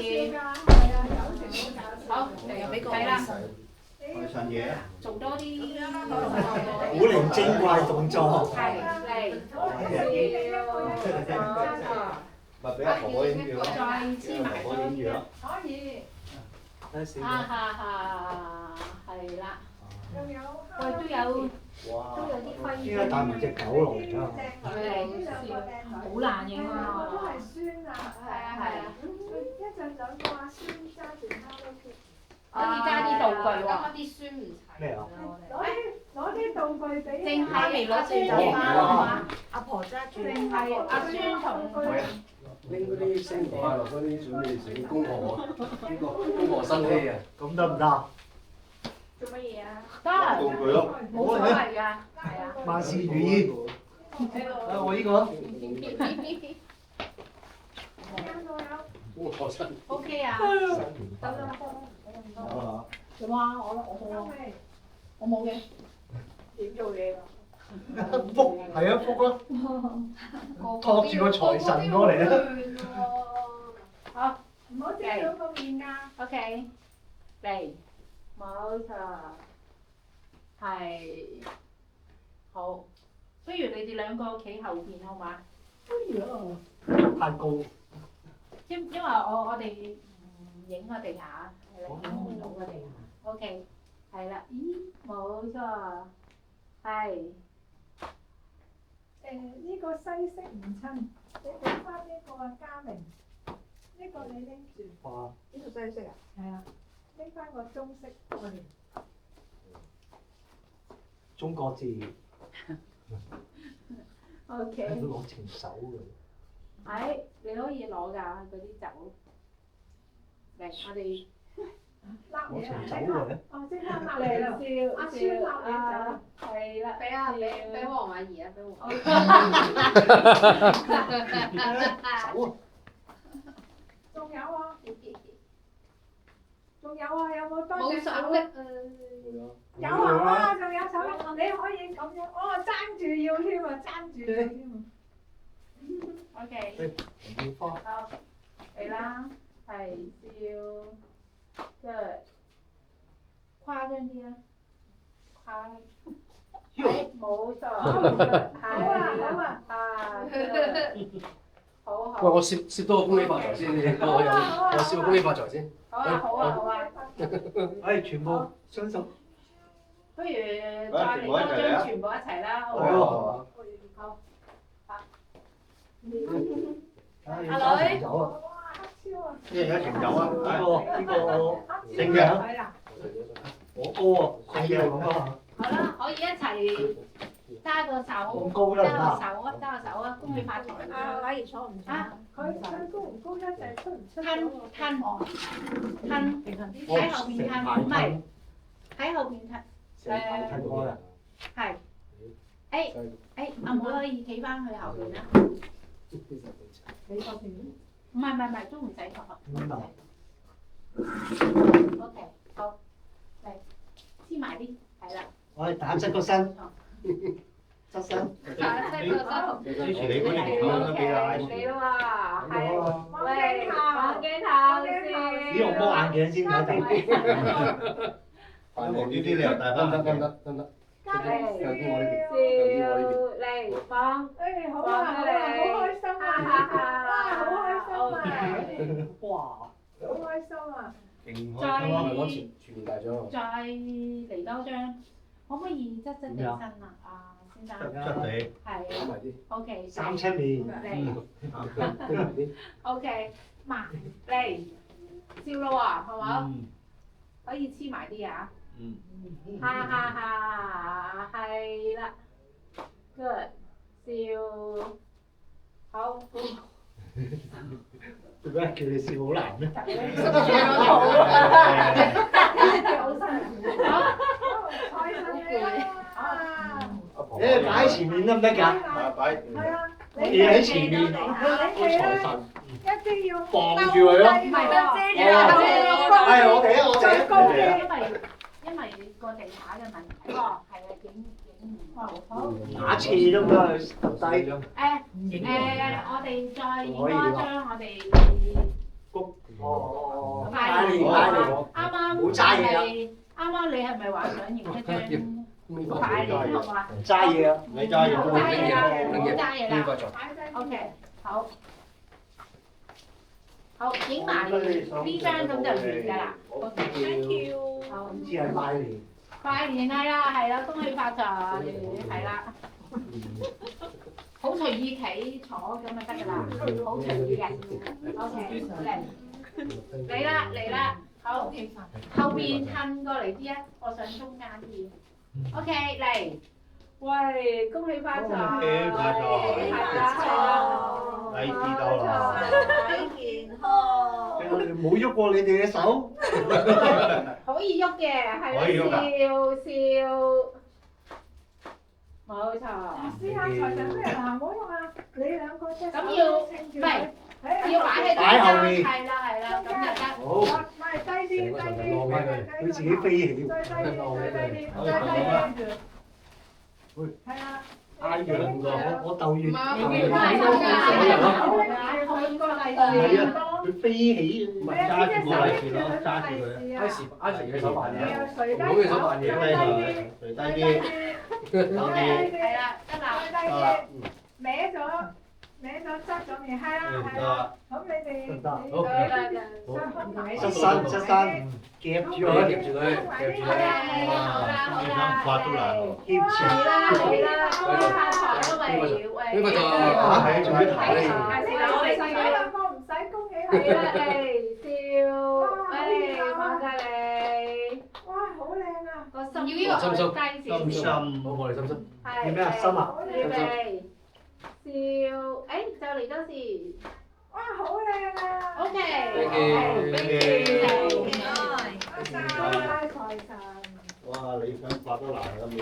係啊，有時好，係啦，財神爺，做多啲古靈精怪動作。係嚟，咪俾阿婆婆影住咯，再黐埋婆婆影住咯。可以，哈哈哈，係啦，仲有喂都有哇！都有啲輝應該帶埋隻狗落嚟啦。好難影都啊！係孫啊，係啊係啊，一陣兩個阿孫揸住卡都貼，可以加啲道具喎。啲孫唔齊。咩啊？攞啲道具俾淨係未攞孫走同媽，阿婆揸住。淨係阿孫同拎嗰啲星年快樂嗰啲準備整恭賀啊，呢個恭賀新禧啊！咁得唔得？做乜嘢啊？道得，具咯，冇所謂㗎，係啊。萬事如意。我呢個。恭賀新。 OK 啊，得啦。啊，有冇啊？我冇嘅。點做嘢㗎？福係啊，福咯，托住個財神過嚟啊！好唔好遮到個面㗎。 ，OK，嚟，冇錯，係，好。不如你哋兩個企後邊好嘛？太高。因為我哋唔影個地下，係啦，影唔到個地下。OK，係啦，咦，冇錯，係。呢個西式唔襯，你俾翻呢個啊嘉明，呢個你拎住。哇！呢個西式啊？係啊，拎翻個中式過嚟。中國字 OK，攞情手㗎。係，你可以攞㗎嗰啲酒。嚟，我哋攞情手嚟㗎。哦，即刻抹嚟嚟啦。笑阿孫笑攞你啊，係啦，俾黃婉儀啊，俾黃。手啊！仲有啊，仲有啊，有冇多冇隻手手力啊？啊！有啊，哇，仲有手力，你可以咁樣，哦，爭住要添啊，爭住要添啊。 OK，要花。好，嚟啦，係笑，good，誇張啲啊，係冇錯，係啊，good，好好。喂，我攝多個恭喜發財先，我攝個恭喜發財先。好啊，好啊，好啊，全部雙手。不如再嚟多張全部一齊啦，好唔係好？啊。好。阿女走啊！哇，黑超啊！一人一瓶酒啊，呢個姓嘅，係啦，我高啊，姓嘅咁啊。好啦，可以一齊揸個手，咁高得唔得？揸個手啊，恭喜發財啊，偉兒坐唔坐？啊！佢高唔高一齊出唔出到吞喎？吞喺後邊吞，唔係喺後邊吞，睇過啦。係。誒，阿妹可以企翻去後邊啦。你嗰邊？唔係，都唔使坐。唔得。 OK，好，嚟黐埋啲，係啦。我哋打側個身，側身。支持你嗰啲球都俾阿你啦喎，係。望喂，鏡望頭，鏡頭先。咦，我摸眼鏡先睇睇。無端端你又戴翻眼鏡，得。嘉明有啲我呢邊，笑有啲我呢邊。嚟放。誒好啊，好開心啊！哇，好開心啊！哇！好開心啊！勁再開心啊！攞全年大獎啊！再嚟多張，可唔可以側地身啊？啊，先生。出地，係攞埋啲， OK。三七面。嚟拎埋啲。 OK，埋嚟笑咯喎，係嘛？可以黐埋啲啊！哈哈哈，係啦，good，笑，好。做咩叫你笑好難咩？好辛苦。開心你啦！你擺喺前面得唔得㗎？擺係啊，企喺前面，個財神一定要傍住佢咯。唔係啦，係我哋啊，我最高哋。嘅。因為個地下嘅問題，係啊，影唔到。好。打斜都唔得，低。我哋再影多一張，我哋谷哦，拜年拜年，啱啱冇齋嘢啊啱啱你係咪話想影一張呢個拜年好嘛？齋嘢啊！你揸嘢冇齋嘢啦，呢冇齋嘢啦。個就 OK，好，好影埋呢張咁就完㗎啦。Thank you。好，唔知係拜年。拜年係啦，恭喜發財，係啦。好隨意企坐咁就得㗎啦，好隨意嘅。OK，嚟啦，好，後邊褪過嚟啲啊，我想中間啲。OK，嚟，喂，恭喜發財，恭喜發財係啦，你知道啦。健康。冇喐過你哋嘅手。可以喐嘅，係可以喐啦，笑。冇錯，試下財神咩嗱，唔好用啊！你兩個隻手咁要撐住唔係佢，要擺喺擺後面係啦，咁就得。好，唔係低啲，佢自己飛起。再低啲，係啊，嗌樣我鬥完。係啊，佢飛起。揸住個利是咯，揸住佢。阿成嘅手扮嘢，垂低唔好嘅手扮嘢，垂低啲，係啦，得啦。歪咗側咗面，係啦，咁你哋側身夾住佢，夾住佢，夾住佢。好啦，發都難喎。夾住。係啦，恭喜發財都未喂。呢個就係仲要睇。你兩個唔使恭喜你係啦，啦，笑，望下你。哇，好靚啊！個心要呢個低少心少，心，好我哋心心。係你咩啊？心啊？預備，笑，誒就嚟多時哇，好靚啊，OK，發財神，哇！你想發都難咁樣。